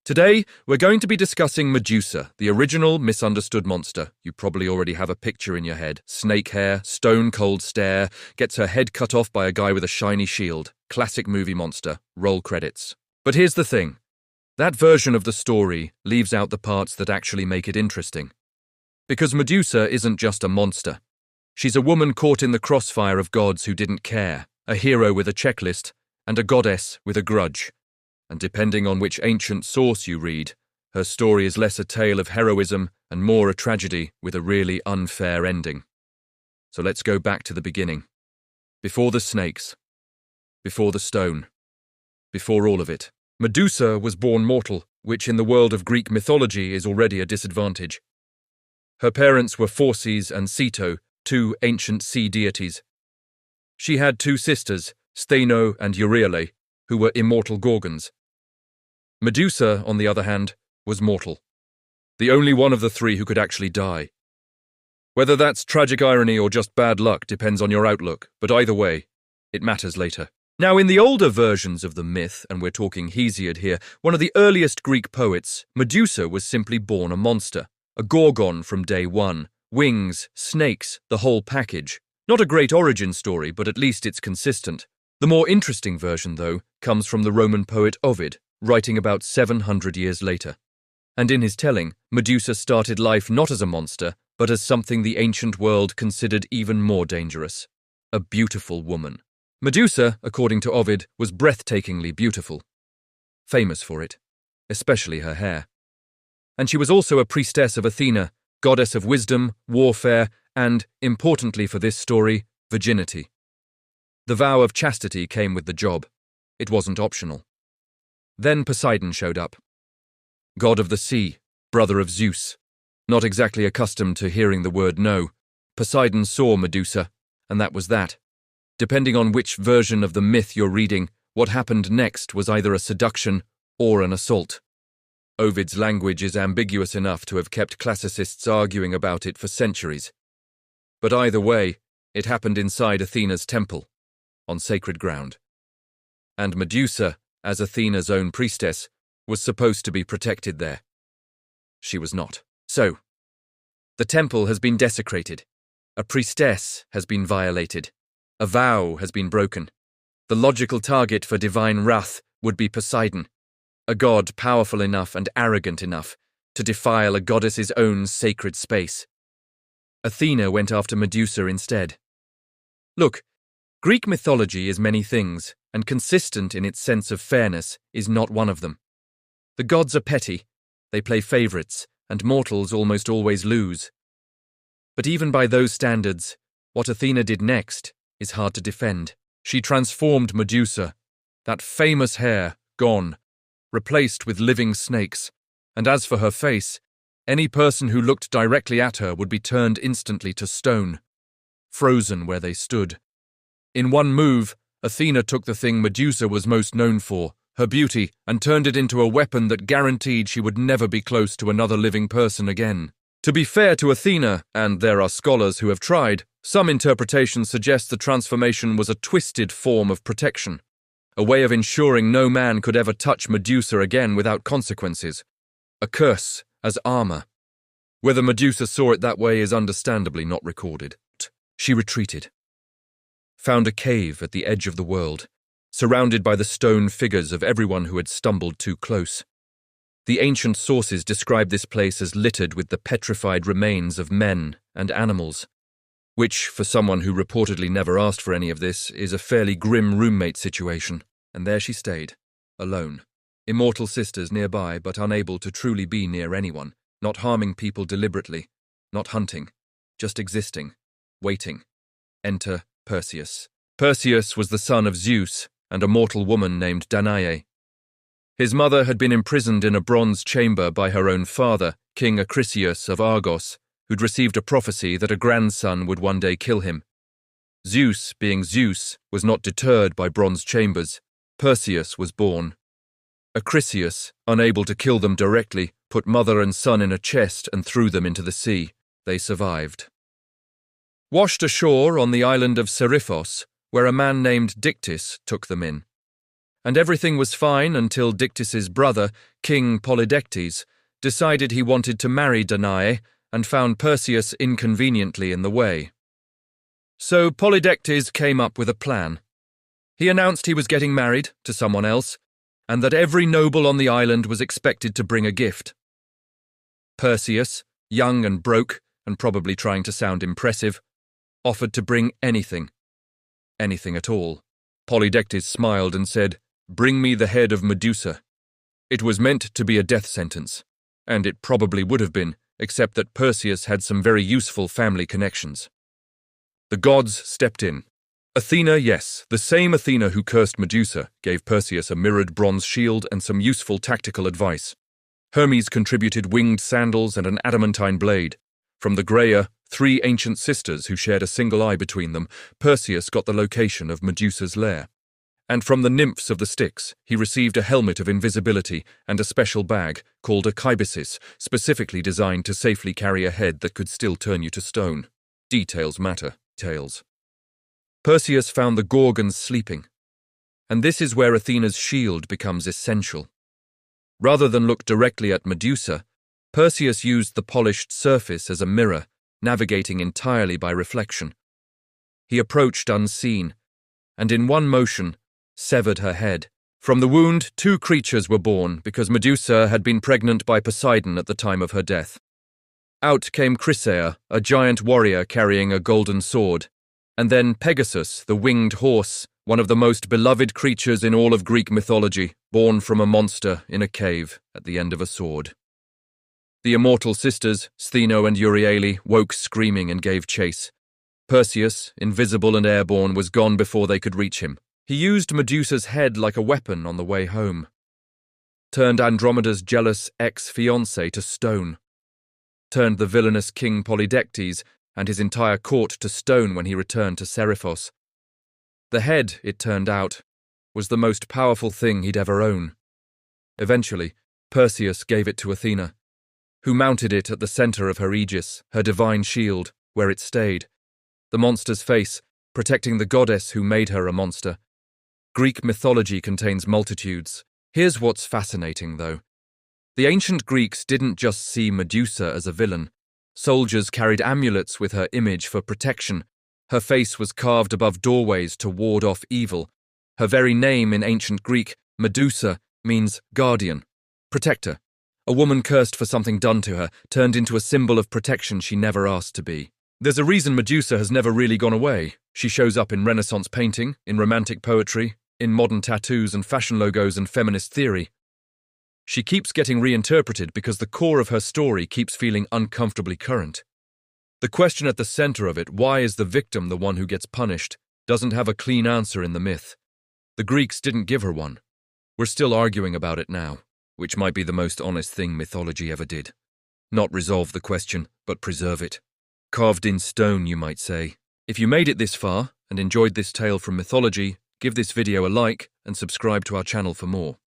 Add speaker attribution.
Speaker 1: Today, we're going to be discussing Medusa, the original misunderstood monster. You probably already have a picture in your head. Snake hair, stone-cold stare, gets her head cut off by a guy with a shiny shield. Classic movie monster. Roll credits. But here's the thing. That version of the story leaves out the parts that actually make it interesting. Because Medusa isn't just a monster. She's a woman caught in the crossfire of gods who didn't care, a hero with a checklist, and a goddess with a grudge. And depending on which ancient source you read, her story is less a tale of heroism and more a tragedy with a really unfair ending. So let's go back to the beginning. Before the snakes. Before the stone. Before all of it. Medusa was born mortal, which in the world of Greek mythology is already a disadvantage. Her parents were Phorcys and Ceto, two ancient sea deities. She had two sisters, Stheno and Euryale, who were immortal Gorgons. Medusa, on the other hand, was mortal. The only one of the three who could actually die. Whether that's tragic irony or just bad luck depends on your outlook, but either way, it matters later. Now, in the older versions of the myth, and we're talking Hesiod here, one of the earliest Greek poets, Medusa was simply born a monster, a gorgon from day one, wings, snakes, the whole package. Not a great origin story, but at least it's consistent. The more interesting version, though, comes from the Roman poet Ovid, writing about 700 years later. And in his telling, Medusa started life not as a monster, but as something the ancient world considered even more dangerous. A beautiful woman. Medusa, according to Ovid, was breathtakingly beautiful. Famous for it, especially her hair. And she was also a priestess of Athena, goddess of wisdom, warfare, and, importantly for this story, virginity. The vow of chastity came with the job. It wasn't optional. Then Poseidon showed up. God of the sea, brother of Zeus. Not exactly accustomed to hearing the word no, Poseidon saw Medusa, and that was that. Depending on which version of the myth you're reading, what happened next was either a seduction or an assault. Ovid's language is ambiguous enough to have kept classicists arguing about it for centuries. But either way, it happened inside Athena's temple, on sacred ground. And Medusa, as Athena's own priestess, was supposed to be protected there. She was not. So, the temple has been desecrated. A priestess has been violated. A vow has been broken. The logical target for divine wrath would be Poseidon, a god powerful enough and arrogant enough to defile a goddess's own sacred space. Athena went after Medusa instead. Look, Greek mythology is many things, and consistent in its sense of fairness is not one of them. The gods are petty, they play favorites, and mortals almost always lose. But even by those standards, what Athena did next is hard to defend. She transformed Medusa, that famous hair gone, replaced with living snakes, and as for her face, any person who looked directly at her would be turned instantly to stone, frozen where they stood. In one move, Athena took the thing Medusa was most known for, her beauty, and turned it into a weapon that guaranteed she would never be close to another living person again. To be fair to Athena, and there are scholars who have tried, some interpretations suggest the transformation was a twisted form of protection, a way of ensuring no man could ever touch Medusa again without consequences, a curse as armor. Whether Medusa saw it that way is understandably not recorded. She retreated. Found a cave at the edge of the world, surrounded by the stone figures of everyone who had stumbled too close. The ancient sources describe this place as littered with the petrified remains of men and animals, which, for someone who reportedly never asked for any of this, is a fairly grim roommate situation. And there she stayed, alone. Immortal sisters nearby, but unable to truly be near anyone, not harming people deliberately, not hunting, just existing, waiting. Enter Perseus. Perseus was the son of Zeus and a mortal woman named Danae. His mother had been imprisoned in a bronze chamber by her own father, King Acrisius of Argos, who'd received a prophecy that a grandson would one day kill him. Zeus, being Zeus, was not deterred by bronze chambers. Perseus was born. Acrisius, unable to kill them directly, put mother and son in a chest and threw them into the sea. They survived. Washed ashore on the island of Seriphos, where a man named Dictys took them in. And everything was fine until Dictys's brother, King Polydectes, decided he wanted to marry Danae and found Perseus inconveniently in the way. So Polydectes came up with a plan. He announced he was getting married to someone else, and that every noble on the island was expected to bring a gift. Perseus, young and broke, and probably trying to sound impressive, offered to bring anything. Anything at all. Polydectes smiled and said, "Bring me the head of Medusa." It was meant to be a death sentence, and it probably would have been, except that Perseus had some very useful family connections. The gods stepped in. Athena, yes, the same Athena who cursed Medusa, gave Perseus a mirrored bronze shield and some useful tactical advice. Hermes contributed winged sandals and an adamantine blade. From the Graea, 3 ancient sisters who shared a single eye between them, Perseus got the location of Medusa's lair. And from the nymphs of the Styx, he received a helmet of invisibility and a special bag, called a kybesis, specifically designed to safely carry a head that could still turn you to stone. Details matter. Tales. Perseus found the Gorgons sleeping, and this is where Athena's shield becomes essential. Rather than look directly at Medusa, Perseus used the polished surface as a mirror, navigating entirely by reflection. He approached unseen, and in one motion, severed her head. From the wound, 2 creatures were born because Medusa had been pregnant by Poseidon at the time of her death. Out came Chrysaor, a giant warrior carrying a golden sword, and then Pegasus, the winged horse, one of the most beloved creatures in all of Greek mythology, born from a monster in a cave at the end of a sword. The immortal sisters, Stheno and Euryale, woke screaming and gave chase. Perseus, invisible and airborne, was gone before they could reach him. He used Medusa's head like a weapon on the way home. Turned Andromeda's jealous ex-fiancé to stone. Turned the villainous King Polydectes and his entire court to stone when he returned to Seriphos. The head, it turned out, was the most powerful thing he'd ever own. Eventually, Perseus gave it to Athena, who mounted it at the center of her aegis, her divine shield, where it stayed. The monster's face, protecting the goddess who made her a monster. Greek mythology contains multitudes. Here's what's fascinating, though. The ancient Greeks didn't just see Medusa as a villain. Soldiers carried amulets with her image for protection. Her face was carved above doorways to ward off evil. Her very name in ancient Greek, Medusa, means guardian, protector. A woman cursed for something done to her, turned into a symbol of protection she never asked to be. There's a reason Medusa has never really gone away. She shows up in Renaissance painting, in romantic poetry, in modern tattoos and fashion logos and feminist theory. She keeps getting reinterpreted because the core of her story keeps feeling uncomfortably current. The question at the center of it, why is the victim the one who gets punished, doesn't have a clean answer in the myth. The Greeks didn't give her one. We're still arguing about it now, which might be the most honest thing mythology ever did. Not resolve the question, but preserve it. Carved in stone, you might say. If you made it this far and enjoyed this tale from mythology, give this video a like and subscribe to our channel for more.